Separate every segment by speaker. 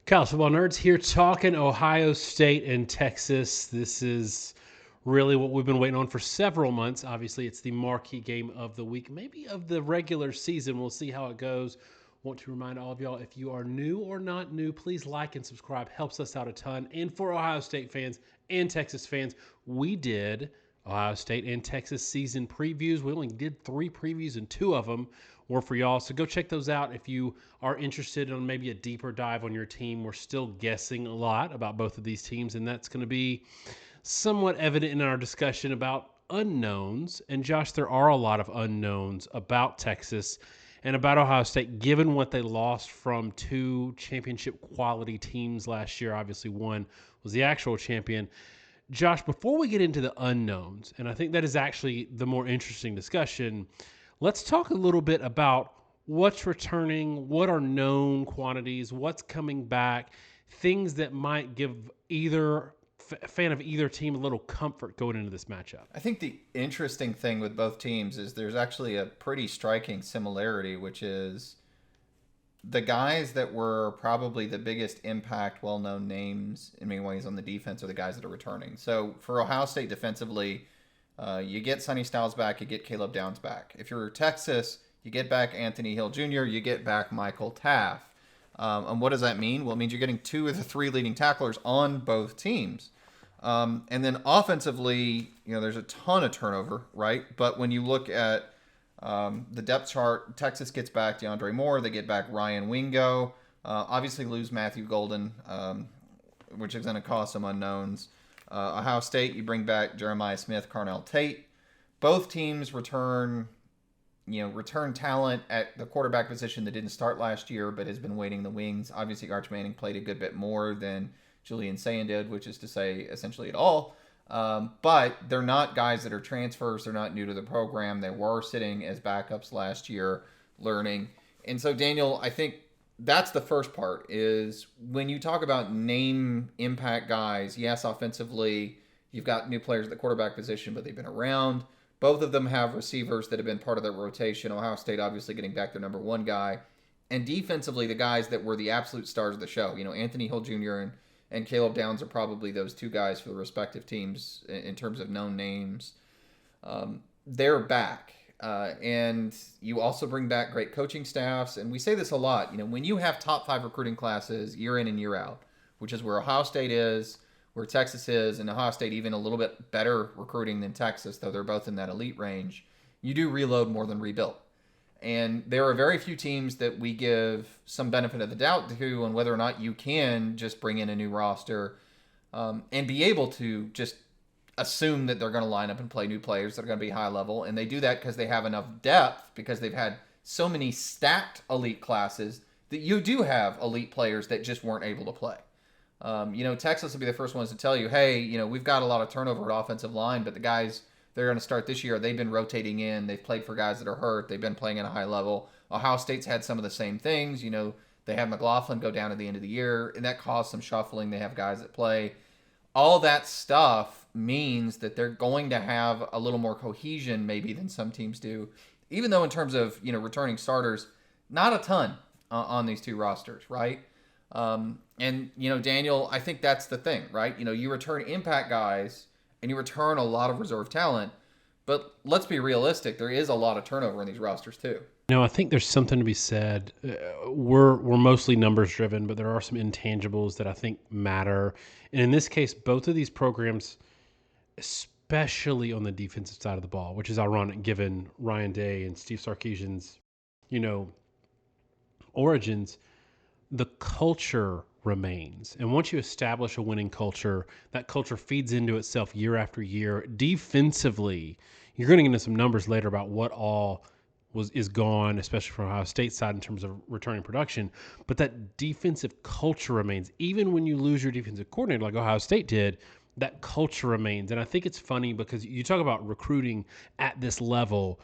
Speaker 1: College football nerds here talking Ohio State and Texas. This is really what we've been waiting on for several months. Obviously, it's the marquee game of the week, maybe of the regular season. We'll see how it goes. Want to remind all of y'all, if you are new or not new, please like and subscribe. Helps us out a ton. And for Ohio State fans and Texas fans, we did Ohio State and Texas season previews. We only did 3 previews, and 2 of them were for y'all. So go check those out if you are interested in maybe a deeper dive on your team. We're still guessing a lot about both of these teams, and that's going to be somewhat evident in our discussion about unknowns. And Josh, there are a lot of unknowns about Texas and about Ohio State, given what they lost from 2 championship quality teams last year. Obviously, one was the actual champion. Josh, before we get into the unknowns, and I think that is actually the more interesting discussion, let's talk a little bit about what's returning, what are known quantities, what's coming back, things that might give either fan of either team a little comfort going into this matchup.
Speaker 2: I think the interesting thing with both teams is there's actually a pretty striking similarity, which is the guys that were probably the biggest impact, well-known names in many ways on the defense are the guys that are returning. So for Ohio State defensively, you get Sonny Styles back, you get Caleb Downs back. If you're Texas, you get back Anthony Hill Jr., you get back Michael Taft. And what does that mean? Well, it means you're getting 2 of the 3 leading tacklers on both teams. And then offensively, there's a ton of turnover, right? But when you look at the depth chart, Texas gets back DeAndre Moore. They get back Ryan Wingo. Obviously lose Matthew Golden, which is going to cause some unknowns. Ohio State, you bring back Jeremiah Smith, Carnell Tate. Both teams return talent at the quarterback position that didn't start last year but has been waiting in the wings. Obviously, Arch Manning played a good bit more than Julian Sayin did, which is to say essentially at all. But they're not guys that are transfers. They're not new to the program. They were sitting as backups last year learning. And so, Daniel, I think that's the first part is when you talk about name impact guys, yes, offensively, you've got new players at the quarterback position, but they've been around. Both of them have receivers that have been part of their rotation. Ohio State obviously getting back their number 1 guy. And defensively, the guys that were the absolute stars of the show, Anthony Hill Jr. and Caleb Downs are probably those 2 guys for the respective teams in terms of known names. They're back. And you also bring back great coaching staffs. And we say this a lot. When you have top 5 recruiting classes year in and year out, which is where Ohio State is, where Texas is, and Ohio State even a little bit better recruiting than Texas, though they're both in that elite range, you do reload more than rebuild. And there are very few teams that we give some benefit of the doubt to on whether or not you can just bring in a new roster and be able to just assume that they're going to line up and play new players that are going to be high level. And they do that because they have enough depth, because they've had so many stacked elite classes that you do have elite players that just weren't able to play. Texas will be the first ones to tell you, hey, we've got a lot of turnover at offensive line, but the guys they're going to start this year, they've been rotating in. They've played for guys that are hurt. They've been playing at a high level. Ohio State's had some of the same things. They have McLaughlin go down at the end of the year, and that caused some shuffling. They have guys that play. All that stuff means that they're going to have a little more cohesion maybe than some teams do, even though in terms of, returning starters, not a ton on these 2 rosters, right? Daniel, I think that's the thing, right? You return impact guys and you return a lot of reserve talent, but let's be realistic. There is a lot of turnover in these rosters too.
Speaker 1: I think there's something to be said. We're mostly numbers driven, but there are some intangibles that I think matter. And in this case, both of these programs, especially on the defensive side of the ball, which is ironic given Ryan Day and Steve Sarkisian's, origins, the culture remains. And once you establish a winning culture, that culture feeds into itself year after year. Defensively, you're going to get into some numbers later about what all is gone, especially from Ohio State side in terms of returning production. But that defensive culture remains. Even when you lose your defensive coordinator like Ohio State did, that culture remains. And I think it's funny because you talk about recruiting at this level.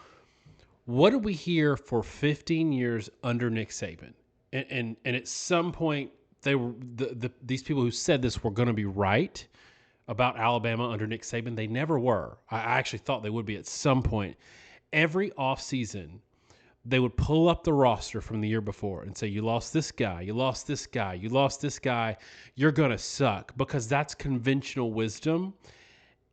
Speaker 1: What did we hear for 15 years under Nick Saban? And at some point, they were these people who said this were going to be right about Alabama under Nick Saban. They never were. I actually thought they would be at some point. Every offseason, they would pull up the roster from the year before and say, you lost this guy, you lost this guy, you lost this guy, you're going to suck, because that's conventional wisdom.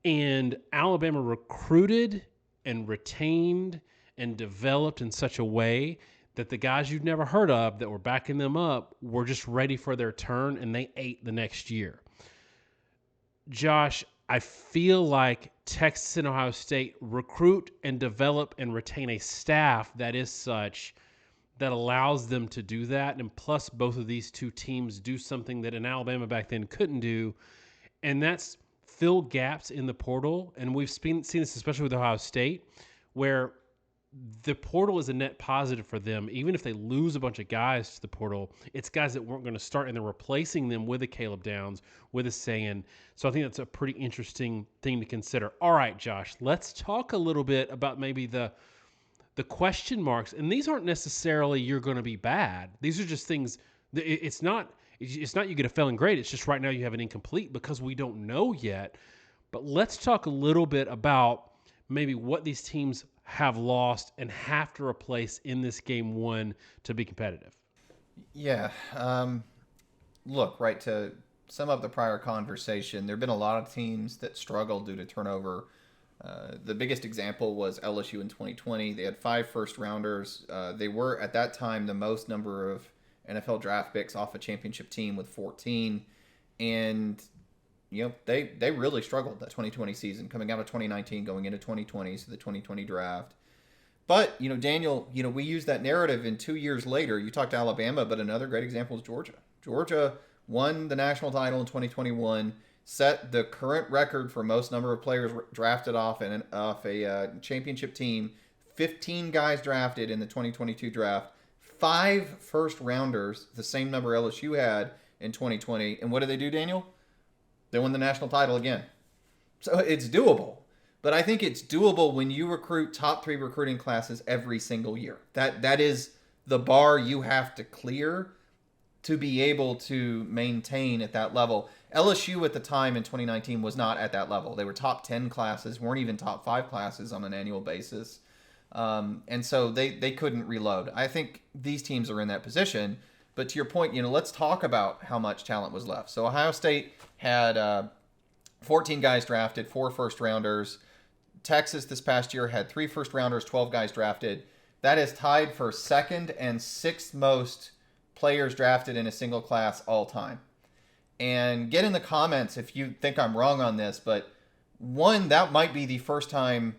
Speaker 1: And Alabama recruited and retained and developed in such a way that the guys you'd never heard of that were backing them up were just ready for their turn, and they ate the next year. Josh, I feel like Texas and Ohio State recruit and develop and retain a staff that is such that allows them to do that. And plus, both of these two teams do something that in Alabama back then couldn't do, and that's fill gaps in the portal. And we've seen this especially with Ohio State, where the portal is a net positive for them. Even if they lose a bunch of guys to the portal, it's guys that weren't going to start, and they're replacing them with a Caleb Downs, with a Sayin. So I think that's a pretty interesting thing to consider. All right, Josh, let's talk a little bit about maybe the question marks. And these aren't necessarily you're going to be bad. These are just things. It's not you get a failing grade. It's just right now you have an incomplete because we don't know yet. But let's talk a little bit about maybe what these teams have lost and have to replace in this game one to be competitive.
Speaker 2: Yeah. Look, right, to sum up the prior conversation, there have been a lot of teams that struggled due to turnover. The biggest example was LSU in 2020. They had 5 first-rounders. They were, at that time, the most number of NFL draft picks off a championship team with 14. And, they really struggled that 2020 season, coming out of 2019, going into 2020, so the 2020 draft. But, Daniel, we use that narrative, and 2 years later, you talked to Alabama, but another great example is Georgia. Georgia won the national title in 2021, set the current record for most number of players drafted off a championship team. 15 guys drafted in the 2022 draft, 5 first-rounders, the same number LSU had in 2020. And what did they do, Daniel? They won the national title again. So it's doable. But I think it's doable when you recruit top 3 recruiting classes every single year. That is the bar you have to clear to be able to maintain at that level. LSU at the time in 2019 was not at that level. They were top 10 classes, weren't even top 5 classes on an annual basis. And so they couldn't reload. I think these teams are in that position. But to your point, let's talk about how much talent was left. So Ohio State had 14 guys drafted, 4 first-rounders. Texas this past year had 3 first-rounders, 12 guys drafted. That is tied for 2nd and 6th most players drafted in a single class all time. And get in the comments if you think I'm wrong on this, but one, that might be the first time,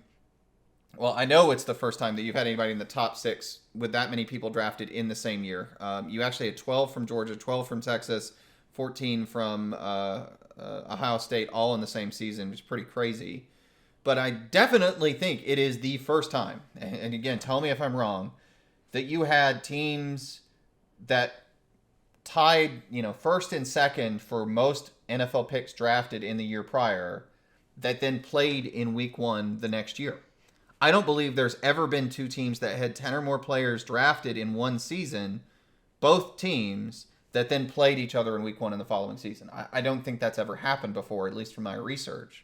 Speaker 2: well, I know it's the first time that you've had anybody in the top 6 with that many people drafted in the same year. You actually had 12 from Georgia, 12 from Texas, 14 from Ohio State, all in the same season, which is pretty crazy. But I definitely think it is the first time, and again, tell me if I'm wrong, that you had teams that tied, first and second for most NFL picks drafted in the year prior that then played in week 1 the next year. I don't believe there's ever been 2 teams that had 10 or more players drafted in one season, both teams, that then played each other in week 1 in the following season. I don't think that's ever happened before, at least from my research.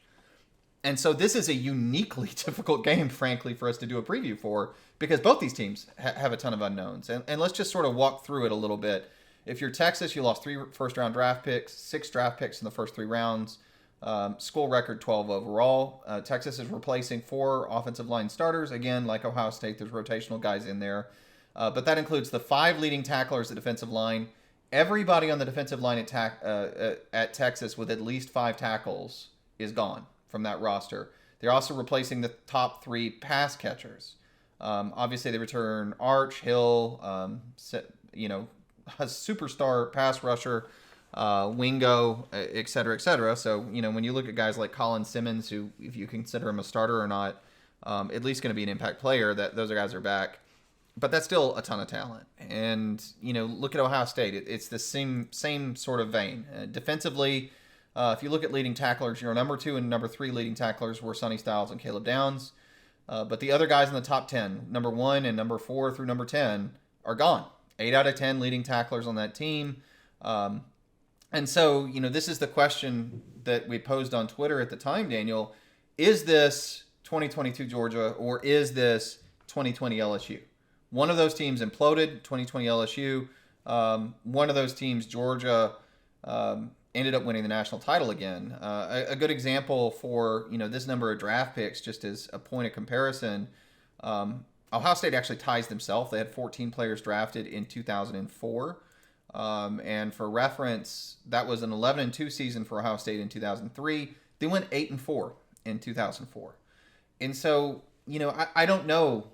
Speaker 2: And so this is a uniquely difficult game, frankly, for us to do a preview for, because both these teams have a ton of unknowns. And let's just sort of walk through it a little bit. If you're Texas, you lost 3 first-round draft picks, 6 draft picks in the first 3 rounds, school record 12 overall. Texas is replacing 4 offensive line starters. Again, like Ohio State, there's rotational guys in there. But that includes the 5 leading tacklers at defensive line. Everybody on the defensive line at Texas with at least 5 tackles is gone from that roster. They're also replacing the top 3 pass catchers. Obviously, they return Arch, Hill, a superstar pass rusher, Wingo, et cetera, et cetera. So, when you look at guys like Colin Simmons, who, if you consider him a starter or not, at least going to be an impact player, those guys are back. But that's still a ton of talent. And, look at Ohio State. It's the same sort of vein. Defensively, if you look at leading tacklers, number 2 and number 3 leading tacklers were Sonny Styles and Caleb Downs. But the other guys in the top 10, number 1 and number 4 through number 10, are gone. 8 out of 10 leading tacklers on that team. And so, this is the question that we posed on Twitter at the time, Daniel. Is this 2022 Georgia or is this 2020 LSU? One of those teams imploded, 2020 LSU. One of those teams, Georgia, ended up winning the national title again. A good example for this number of draft picks, just as a point of comparison. Ohio State actually ties themselves. They had 14 players drafted in 2004. And for reference, that was an 11-2 season for Ohio State in 2003. They went 8-4 in 2004. And so, I don't know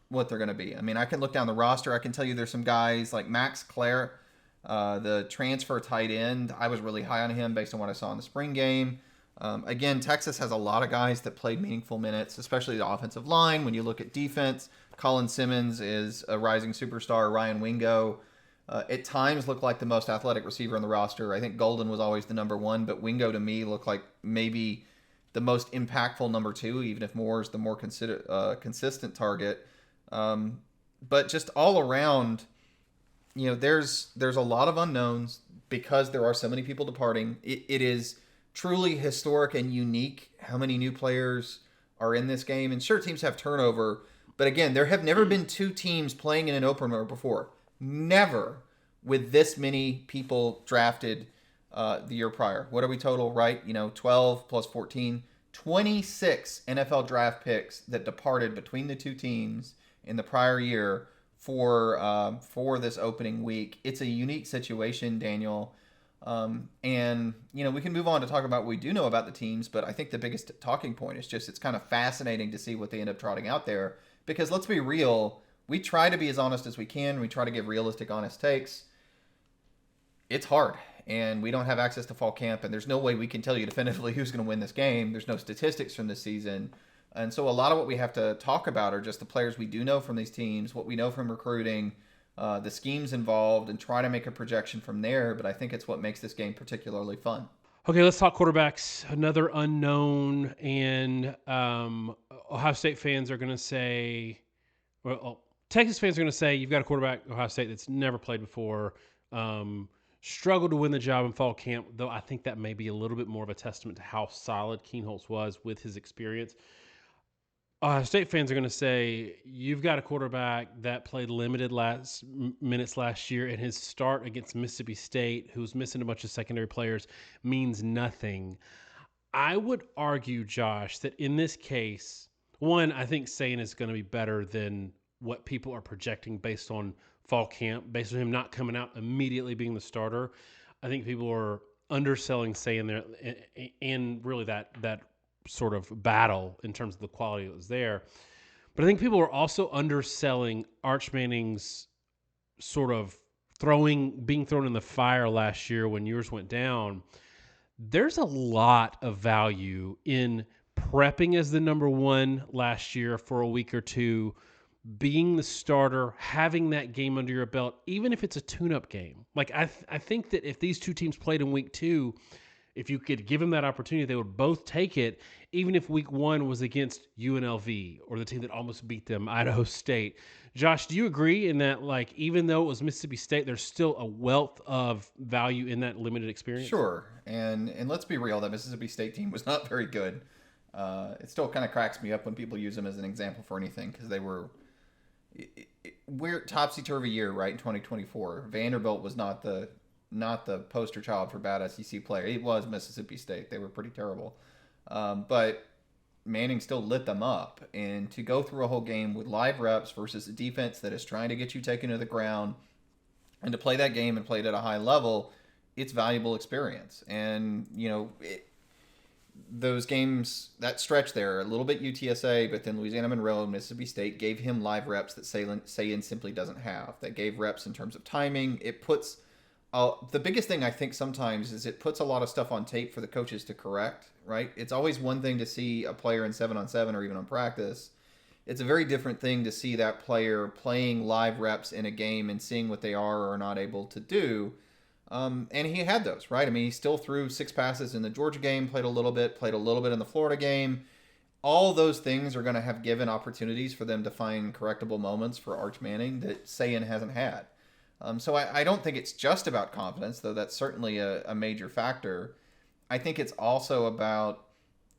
Speaker 2: what they're going to be. I mean, I can look down the roster. I can tell you there's some guys like Max Clare, the transfer tight end. I was really high on him based on what I saw in the spring game. Again, Texas has a lot of guys that played meaningful minutes, especially the offensive line. When you look at defense, Colin Simmons is a rising superstar. Ryan Wingo at times looked like the most athletic receiver on the roster. I think Golden was always the number one, but Wingo to me looked like maybe the most impactful number two, even if Moore is the more consistent target. But just all around, there's a lot of unknowns because there are so many people departing. It is truly historic and unique how many new players are in this game. And sure, teams have turnover, but again, there have never been two teams playing in an opener before. Never with this many people drafted the year prior. What are we total, right? 12 plus 14, 26 NFL draft picks that departed between the two teams in the prior year for this opening week. It's a unique situation, Daniel. And we can move on to talk about what we do know about the teams, but I think the biggest talking point is just it's kind of fascinating to see what they end up trotting out there. Because let's be real, we try to be as honest as we can. We try to give realistic, honest takes. It's hard, and we don't have access to fall camp, and there's no way we can tell you definitively who's going to win this game. There's no statistics from this season. And so a lot of what we have to talk about are just the players we do know from these teams, what we know from recruiting, the schemes involved, and try to make a projection from there. But I think it's what makes this game particularly fun.
Speaker 1: Okay, let's talk quarterbacks. Another unknown, and Ohio State fans are going to say, Texas fans are going to say, you've got a quarterback, Ohio State, that's never played before, struggled to win the job in fall camp, though I think that may be a little bit more of a testament to how solid Keenholz was with his experience. Ohio State fans are going to say, you've got a quarterback that played limited minutes last year, and his start against Mississippi State, who's missing a bunch of secondary players, means nothing. I would argue, Josh, that in this case, one, I think Sayin is going to be better than what people are projecting based on fall camp, based on him not coming out immediately being the starter. I think people are underselling Sayin there, and really that sort of battle in terms of the quality that was there. But I think people are also underselling Arch Manning's sort of being thrown in the fire last year when yours went down. There's a lot of value in prepping as the number one last year for a week or two, being the starter, having that game under your belt, even if it's a tune-up game. Like I think that if these two teams played in week two, if you could give them that opportunity, they would both take it, even if week one was against UNLV or the team that almost beat them, Idaho State. Josh, do you agree in that, like, even though it was Mississippi State, there's still a wealth of value in that limited experience?
Speaker 2: Sure. And let's be real, that Mississippi State team was not very good. It still kind of cracks me up when people use them as an example for anything, because they were weird, topsy-turvy year, right, in 2024. Vanderbilt was not the poster child for bad SEC player. It was Mississippi State. They were pretty terrible. But Manning still lit them up. And to go through a whole game with live reps versus a defense that is trying to get you taken to the ground, and to play that game and play it at a high level, it's valuable experience. And, those games, that stretch there, a little bit UTSA, but then Louisiana Monroe and Mississippi State gave him live reps that Sayin simply doesn't have. That gave reps in terms of timing. It puts... the biggest thing I think sometimes is it puts a lot of stuff on tape for the coaches to correct, right? It's always one thing to see a player in 7-on-7 or even on practice. It's a very different thing to see that player playing live reps in a game and seeing what they are or are not able to do. And he had those, right? I mean, he still threw 6 passes in the Georgia game, played a little bit in the Florida game. All those things are going to have given opportunities for them to find correctable moments for Arch Manning that Sayin hasn't had. So I don't think it's just about confidence, though that's certainly a major factor. I think it's also about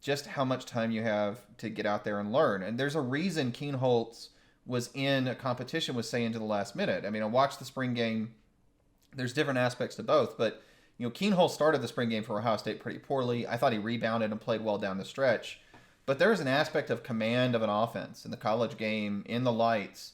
Speaker 2: just how much time you have to get out there and learn. And there's a reason Keenholz was in a competition with Sayin to the last minute. I mean, I watched the spring game. There's different aspects to both, but Keenholz started the spring game for Ohio State pretty poorly. I thought he rebounded and played well down the stretch. But there's an aspect of command of an offense in the college game, in the lights,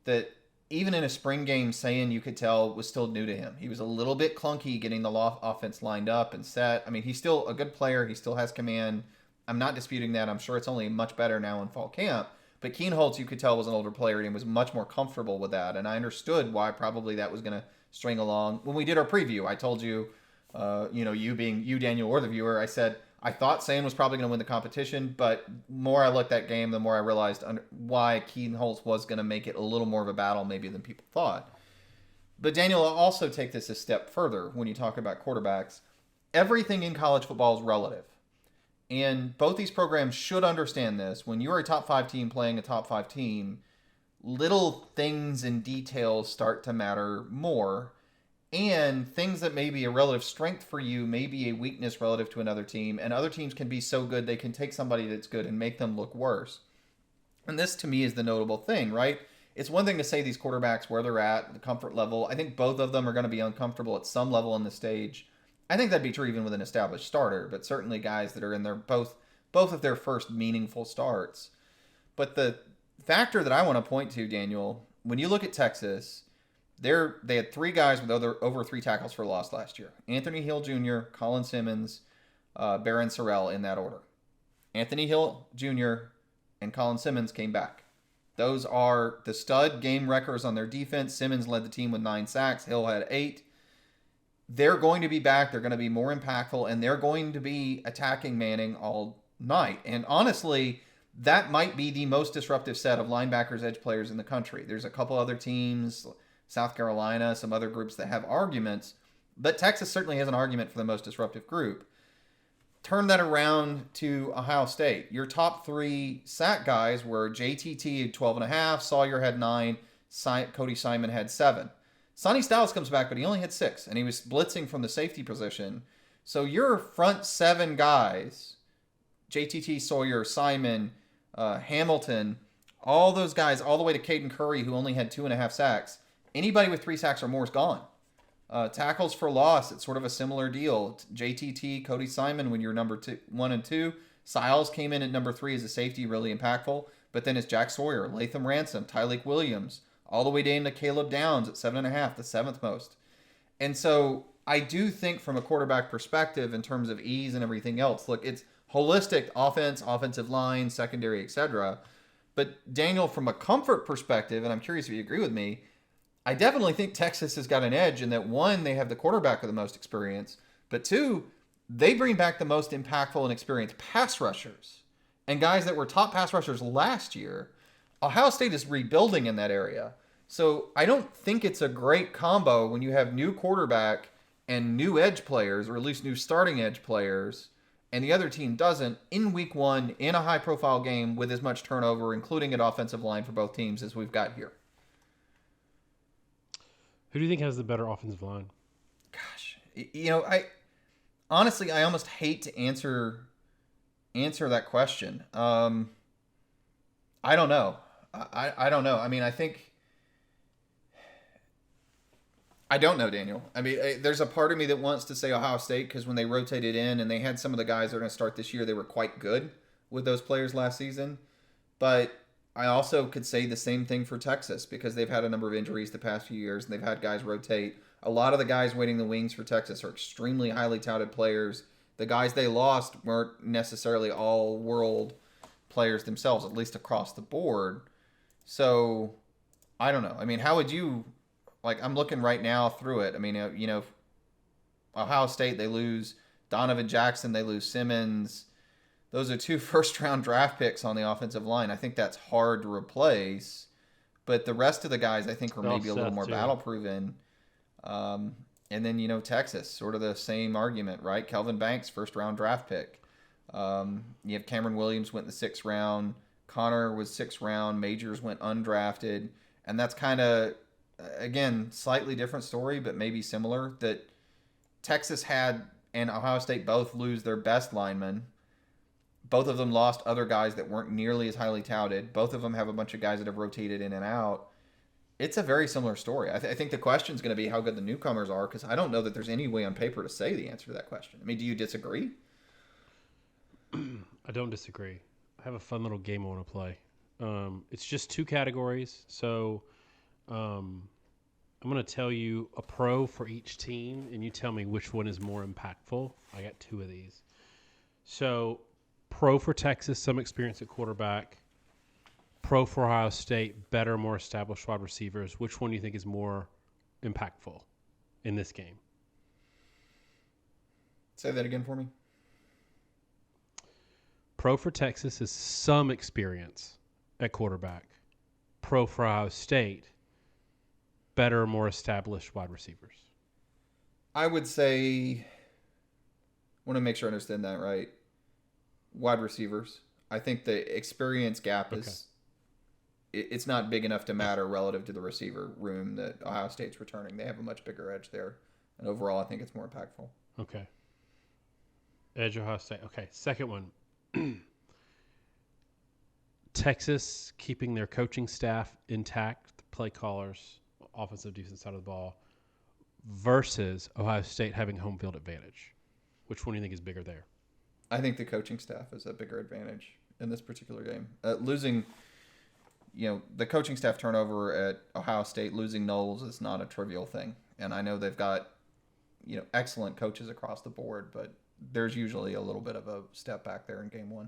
Speaker 2: that even in a spring game, Sayin, you could tell, was still new to him. He was a little bit clunky getting the offense lined up and set. I mean, he's still a good player. He still has command. I'm not disputing that. I'm sure it's only much better now in fall camp. But Keenholz, you could tell, was an older player and was much more comfortable with that. And I understood why probably that was going to string along. When we did our preview, I told you, you being you, Daniel, or the viewer, I said, I thought Sayin was probably going to win the competition, but more I looked at that game, the more I realized why Keenholz was going to make it a little more of a battle maybe than people thought. But Daniel, I'll also take this a step further when you talk about quarterbacks. Everything in college football is relative. And both these programs should understand this. When you're a top 5 team playing a top 5 team, little things and details start to matter more. And things that may be a relative strength for you may be a weakness relative to another team. And other teams can be so good they can take somebody that's good and make them look worse. And this, to me, is the notable thing, right? It's one thing to say these quarterbacks where they're at, the comfort level. I think both of them are going to be uncomfortable at some level in the stage. I think that'd be true even with an established starter, but certainly guys that are in their both of their first meaningful starts. But the factor that I want to point to, Daniel, when you look at Texas, they had 3 guys with over 3 tackles for loss last year. Anthony Hill Jr., Colin Simmons, Barron Sorrell in that order. Anthony Hill Jr. and Colin Simmons came back. Those are the stud game wreckers on their defense. Simmons led the team with 9 sacks. Hill had 8. They're going to be back. They're going to be more impactful, and they're going to be attacking Manning all night. And honestly, that might be the most disruptive set of linebackers, edge players in the country. There's a couple other teams, South Carolina, some other groups that have arguments, but Texas certainly has an argument for the most disruptive group. Turn that around to Ohio State. Your top 3 sack guys were JTT had 12.5, Sawyer had 9, Cody Simon had 7. Sonny Styles comes back, but he only had 6, and he was blitzing from the safety position. So your front 7 guys, JTT, Sawyer, Simon, Hamilton, all those guys, all the way to Caden Curry, who only had 2.5 sacks, anybody with 3 sacks or more is gone. Tackles for loss, it's sort of a similar deal. JTT, Cody Simon, when you're number 1 and 2. Siles came in at number 3 as a safety, really impactful. But then it's Jack Sawyer, Latham Ransom, Tyleik Williams, all the way down to Caleb Downs at 7.5, the 7th most. And so I do think from a quarterback perspective, in terms of ease and everything else, look, it's holistic offense, offensive line, secondary, etc. But Daniel, from a comfort perspective, and I'm curious if you agree with me, I definitely think Texas has got an edge in that, 1, they have the quarterback with the most experience, but 2, they bring back the most impactful and experienced pass rushers. And guys that were top pass rushers last year, Ohio State is rebuilding in that area. So I don't think it's a great combo when you have new quarterback and new edge players, or at least new starting edge players, and the other team doesn't, in week 1 in a high-profile game with as much turnover, including at offensive line for both teams, as we've got here.
Speaker 1: Who do you think has the better offensive line?
Speaker 2: Gosh, I honestly almost hate to answer that question. I don't know. I don't know. I mean, I don't know, Daniel. I mean, there's a part of me that wants to say Ohio State because when they rotated in and they had some of the guys that are going to start this year, they were quite good with those players last season. But I also could say the same thing for Texas because they've had a number of injuries the past few years and they've had guys rotate. A lot of the guys waiting the wings for Texas are extremely highly touted players. The guys they lost weren't necessarily all world players themselves, at least across the board. So I don't know. I mean, how would you, I'm looking right now through it. I mean, Ohio State, they lose Donovan Jackson, they lose Simmons. Those are 2 first-round draft picks on the offensive line. I think that's hard to replace. But the rest of the guys, I think, are maybe a little more battle-proven. And then, Texas, sort of the same argument, right? Kelvin Banks, first-round draft pick. You have Cameron Williams went in the 6th round. Connor was 6th round. Majors went undrafted. And that's kind of, again, slightly different story, but maybe similar, that Texas had and Ohio State both lose their best linemen. Both of them lost other guys that weren't nearly as highly touted. Both of them have a bunch of guys that have rotated in and out. It's a very similar story. I think the question is going to be how good the newcomers are, because I don't know that there's any way on paper to say the answer to that question. I mean, do you disagree?
Speaker 1: I don't disagree. I have a fun little game I want to play. It's just 2 categories. So I'm going to tell you a pro for each team, and you tell me which one is more impactful. I got 2 of these. So pro for Texas, some experience at quarterback. Pro for Ohio State, better, more established wide receivers. Which one do you think is more impactful in this game?
Speaker 2: Say that again for me.
Speaker 1: Pro for Texas is some experience at quarterback. Pro for Ohio State, better, more established wide receivers.
Speaker 2: I would say, I want to make sure I understand that right. Wide receivers. I think the experience gap is, it's not big enough to matter relative to the receiver room that Ohio State's returning. They have a much bigger edge there. And overall, I think it's more impactful.
Speaker 1: Okay. Edge Ohio State. Okay, second one. Texas keeping their coaching staff intact, the play callers, offensive, defensive side of the ball, versus Ohio State having home field advantage. Which one do you think is bigger there?
Speaker 2: I think the coaching staff is a bigger advantage in this particular game. Losing, the coaching staff turnover at Ohio State, losing Knowles is not a trivial thing. And I know they've got, excellent coaches across the board, but there's usually a little bit of a step back there in game 1.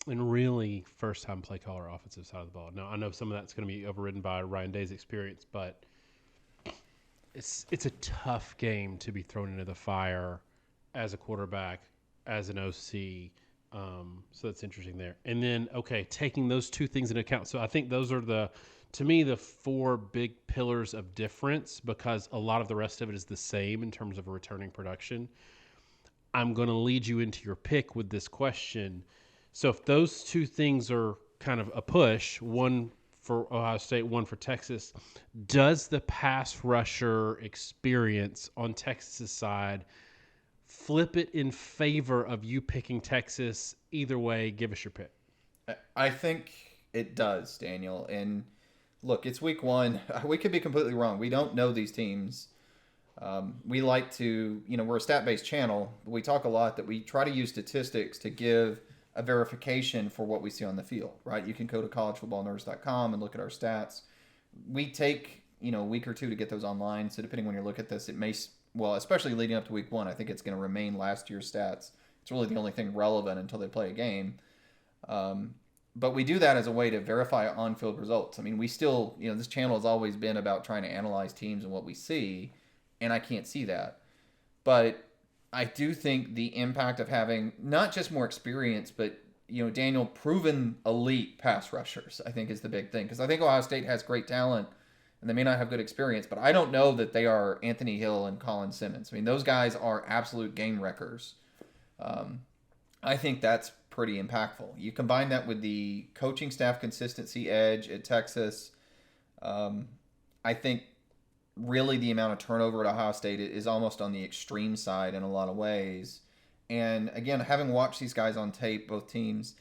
Speaker 1: And really, first-time play caller, offensive side of the ball. Now, I know some of that's going to be overridden by Ryan Day's experience, but it's a tough game to be thrown into the fire as a quarterback, as an OC. So that's interesting there. And then, taking those 2 things into account. So I think those are to me, the 4 big pillars of difference, because a lot of the rest of it is the same in terms of returning production. I'm going to lead you into your pick with this question. So if those 2 things are kind of a push, one for Ohio State, one for Texas, does the pass rusher experience on Texas's side flip it in favor of you picking Texas? Either way, give us your pick.
Speaker 2: I think it does, Daniel. And look, it's week 1. We could be completely wrong. We don't know these teams. We like to, we're a stat-based channel. We talk a lot that we try to use statistics to give a verification for what we see on the field, right? You can go to collegefootballnerds.com and look at our stats. We take, a week or 2 to get those online. So depending when you look at this, it may, especially leading up to week 1, I think it's going to remain last year's stats. It's really the only thing relevant until they play a game. But we do that as a way to verify on-field results. I mean, we still, this channel has always been about trying to analyze teams and what we see, and I can't see that. But I do think the impact of having not just more experience, but, Daniel, proven elite pass rushers, I think is the big thing. Because I think Ohio State has great talent, and they may not have good experience, but I don't know that they are Anthony Hill and Colin Simmons. I mean, those guys are absolute game wreckers. I think that's pretty impactful. You combine that with the coaching staff consistency edge at Texas. I think really the amount of turnover at Ohio State is almost on the extreme side in a lot of ways. And again, having watched these guys on tape, both teams,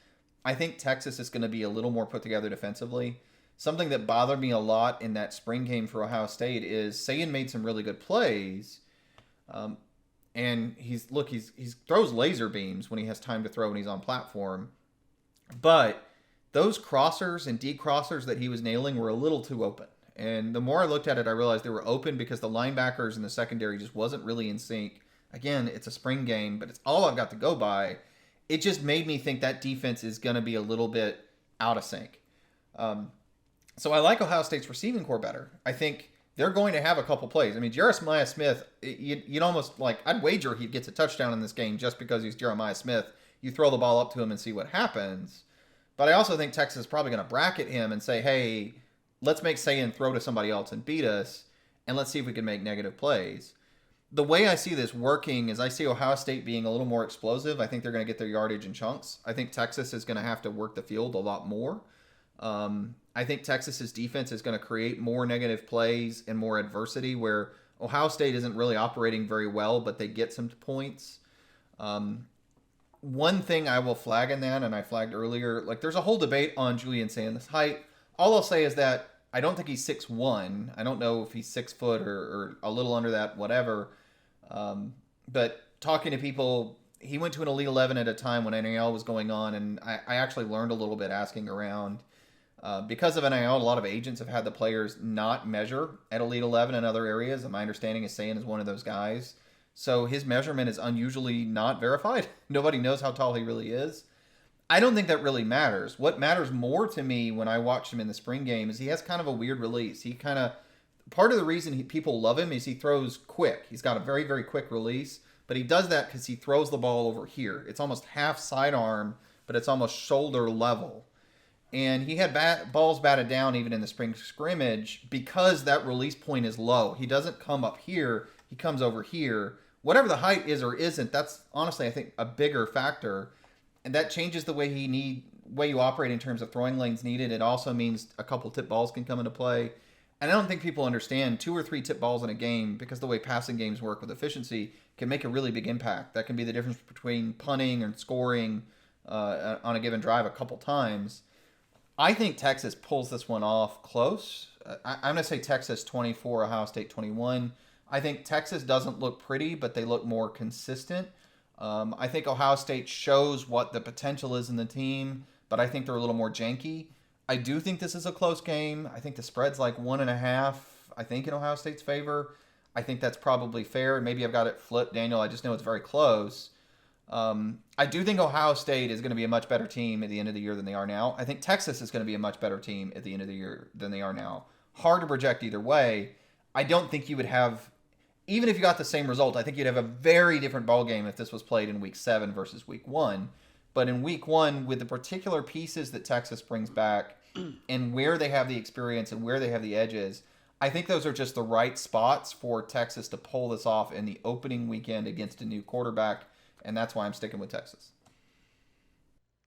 Speaker 2: I think Texas is going to be a little more put together defensively. Something that bothered me a lot in that spring game for Ohio State is Sayin made some really good plays. And he throws laser beams when he has time to throw when he's on platform. But those crossers and deep crossers that he was nailing were a little too open. And the more I looked at it, I realized they were open because the linebackers in the secondary just wasn't really in sync. Again, it's a spring game, but it's all I've got to go by. It just made me think that defense is going to be a little bit out of sync. So I like Ohio State's receiving core better. I think they're going to have a couple plays. I mean, Jeremiah Smith, you'd almost I'd wager he gets a touchdown in this game just because he's Jeremiah Smith. You throw the ball up to him and see what happens. But I also think Texas is probably going to bracket him and say, hey, let's make Sayin throw to somebody else and beat us, and let's see if we can make negative plays. The way I see this working is I see Ohio State being a little more explosive. I think they're going to get their yardage in chunks. I think Texas is going to have to work the field a lot more. I think Texas's defense is going to create more negative plays and more adversity where Ohio State isn't really operating very well, but they get some points. One thing I will flag in that, and I flagged earlier, like there's a whole debate on Julian Sayin's height. All I'll say is that I don't think he's 6'1". I don't know if he's 6 foot or a little under that, whatever. But talking to people, he went to an Elite 11 at a time when NIL was going on, and I actually learned a little bit asking around. Because of NIL, a lot of agents have had the players not measure at Elite 11 in other areas, and my understanding is Sayin is one of those guys. So his measurement is unusually not verified. Nobody knows how tall he really is. I don't think that really matters. What matters more to me when I watched him in the spring game is he has kind of a weird release. He kind of part of the reason people love him is he throws quick. He's got a very, very quick release, but he does that because he throws the ball over here. It's almost half sidearm, but it's almost shoulder level. And he had balls batted down even in the spring scrimmage because that release point is low. He doesn't come up here. He comes over here. Whatever the height is or isn't, that's honestly, I think, a bigger factor. And that changes the way way you operate in terms of throwing lanes needed. It also means a couple tip balls can come into play. And I don't think people understand 2 or 3 tip balls in a game, because the way passing games work with efficiency, can make a really big impact. That can be the difference between punting and scoring on a given drive a couple times. I think Texas pulls this one off close. I'm going to say Texas 24, Ohio State 21. I think Texas doesn't look pretty, but they look more consistent. I think Ohio State shows what the potential is in the team, but I think they're a little more janky. I do think this is a close game. I think the spread's like 1.5, I think, in Ohio State's favor. I think that's probably fair. Maybe I've got it flipped, Daniel. I just know it's very close. I do think Ohio State is going to be a much better team at the end of the year than they are now. I think Texas is going to be a much better team at the end of the year than they are now. Hard to project either way. I don't think you would have, even if you got the same result, I think you'd have a very different ball game if this was played in week 7 versus week 1. But in week 1, with the particular pieces that Texas brings back and where they have the experience and where they have the edges, I think those are just the right spots for Texas to pull this off in the opening weekend against a new quarterback. And that's why I'm sticking with Texas.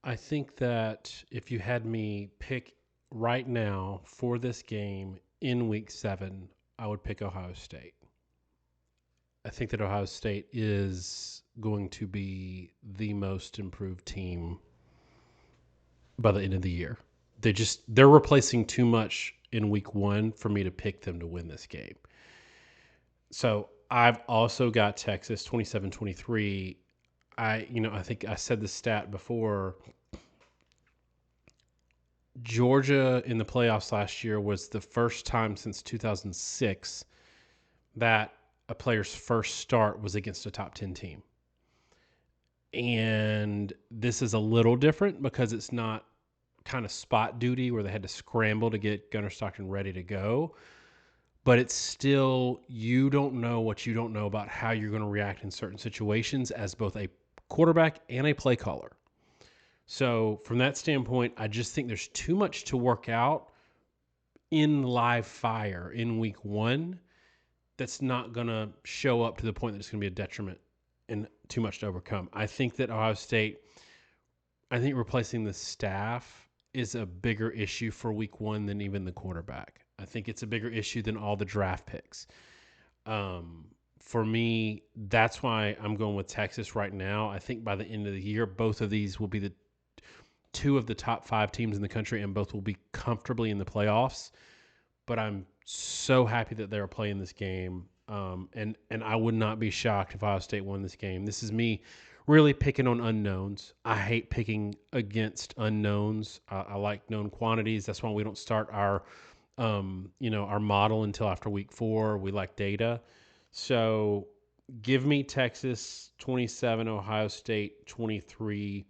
Speaker 1: I think that if you had me pick right now for this game in week 7, I would pick Ohio State. I think that Ohio State is going to be the most improved team by the end of the year. They're replacing too much in week 1 for me to pick them to win this game. So I've also got Texas 27-23. I think I said the stat before. Georgia in the playoffs last year was the first time since 2006 that a player's first start was against a top 10 team. And this is a little different because it's not kind of spot duty where they had to scramble to get Gunnar Stockton ready to go. But it's still, you don't know what you don't know about how you're going to react in certain situations as both a quarterback and a play caller. So from that standpoint, I just think there's too much to work out in live fire in week 1 that's not going to show up to the point that it's going to be a detriment and too much to overcome. I think that Ohio State, replacing the staff is a bigger issue for week 1 than even the quarterback. I think it's a bigger issue than all the draft picks. For me, that's why I'm going with Texas right now. I think by the end of the year, both of these will be the 2 of the top 5 teams in the country, and both will be comfortably in the playoffs. But I'm so happy that they're playing this game. And I would not be shocked if Ohio State won this game. This is me really picking on unknowns. I hate picking against unknowns. I like known quantities. That's why we don't start our model until after week 4. We like data. So give me Texas 27, Ohio State 23.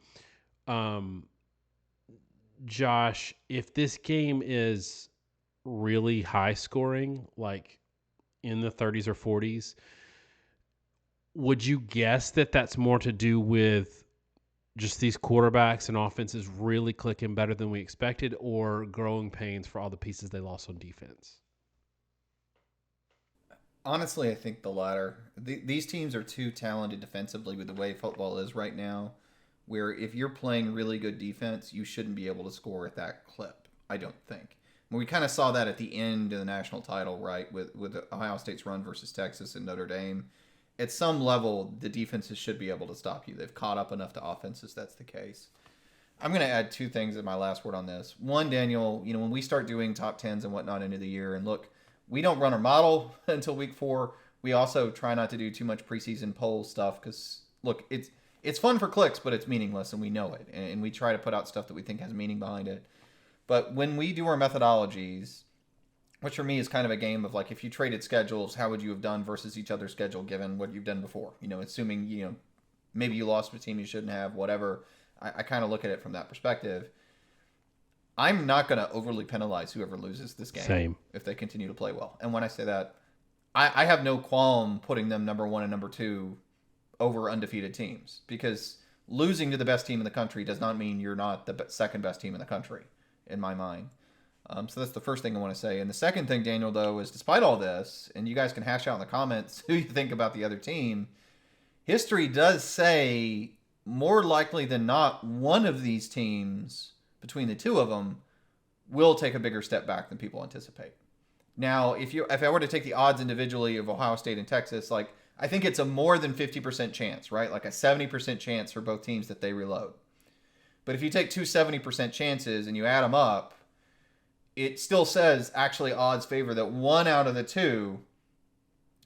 Speaker 1: Josh, if this game is really high scoring, like in the 30s or 40s, would you guess that that's more to do with just these quarterbacks and offenses really clicking better than we expected, or growing pains for all the pieces they lost on defense?
Speaker 2: Honestly, I think the latter. These teams are too talented defensively with the way football is right now, where if you're playing really good defense, you shouldn't be able to score at that clip, I don't think. We kind of saw that at the end of the national title, right, with Ohio State's run versus Texas and Notre Dame. at some level, the defenses should be able to stop you. They've caught up enough to offenses. That's the case. I'm going to add two things in my last word on this. One, Daniel, when we start doing top tens and whatnot into the year, and look, we don't run our model until week 4. We also try not to do too much preseason poll stuff because, look, it's fun for clicks, but it's meaningless, and we know it. And we try to put out stuff that we think has meaning behind it. But when we do our methodologies, which for me is kind of a game of like, if you traded schedules, how would you have done versus each other's schedule given what you've done before? Assuming, maybe you lost to a team you shouldn't have, whatever. I kind of look at it from that perspective. I'm not going to overly penalize whoever loses this game.
Speaker 1: Same.
Speaker 2: If they continue to play well. And when I say that, I have no qualm putting them number 1 and number 2 over undefeated teams, because losing to the best team in the country does not mean you're not the second best team in the country, in my mind. So that's the first thing I want to say. And the second thing, Daniel, though, is despite all this, and you guys can hash out in the comments who you think about the other team, history does say more likely than not one of these teams, between the two of them, will take a bigger step back than people anticipate. Now, if I were to take the odds individually of Ohio State and Texas, like, I think it's a more than 50% chance, right? Like a 70% chance for both teams that they reload. But if you take two 70% chances and you add them up, it still says actually odds favor that one out of the two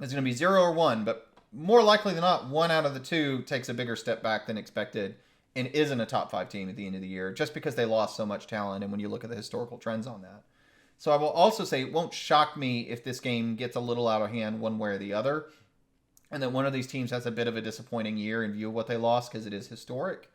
Speaker 2: is going to be 0 or 1, but more likely than not, one out of the two takes a bigger step back than expected and isn't a top 5 team at the end of the year, just because they lost so much talent, and when you look at the historical trends on that. So I will also say it won't shock me if this game gets a little out of hand one way or the other, and that one of these teams has a bit of a disappointing year in view of what they lost, because it is historic.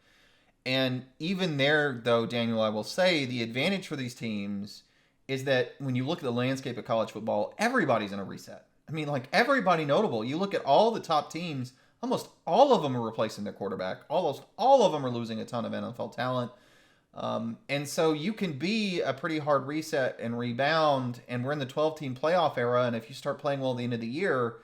Speaker 2: And even there, though, Daniel, I will say the advantage for these teams is that when you look at the landscape of college football, everybody's in a reset. I mean, like, everybody notable. You look at all the top teams, almost all of them are replacing their quarterback. Almost all of them are losing a ton of NFL talent. And so you can be a pretty hard reset and rebound, and we're in the 12-team playoff era, and if you start playing well at the end of the year,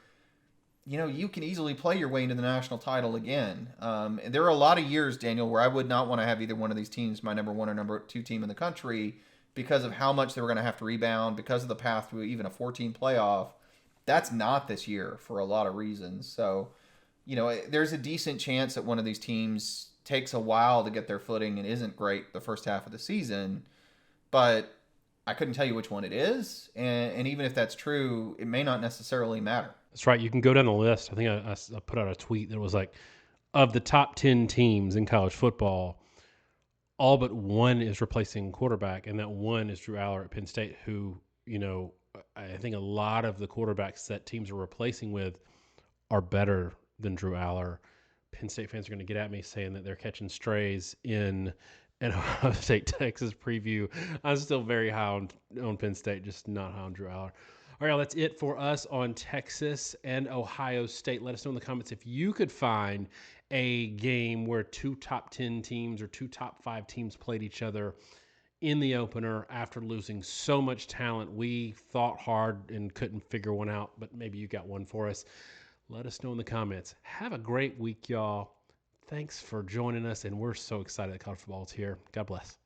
Speaker 2: you can easily play your way into the national title again. And there are a lot of years, Daniel, where I would not want to have either one of these teams my number 1 or number 2 team in the country because of how much they were going to have to rebound, because of the path to even a 14 playoff. That's not this year for a lot of reasons. So, there's a decent chance that one of these teams takes a while to get their footing and isn't great the first half of the season. But I couldn't tell you which one it is. And even if that's true, it may not necessarily matter.
Speaker 1: That's right. You can go down the list. I think I put out a tweet that was like, of the top 10 teams in college football, all but one is replacing quarterback, and that one is Drew Aller at Penn State, who, I think a lot of the quarterbacks that teams are replacing with are better than Drew Aller. Penn State fans are going to get at me saying that they're catching strays in an Ohio State Texas preview. I'm still very high on Penn State, just not high on Drew Aller. All right, y'all, that's it for us on Texas and Ohio State. Let us know in the comments if you could find a game where two top 10 teams or two top 5 teams played each other in the opener after losing so much talent. We thought hard and couldn't figure one out, but maybe you got one for us. Let us know in the comments. Have a great week, y'all. Thanks for joining us, and we're so excited that college football is here. God bless.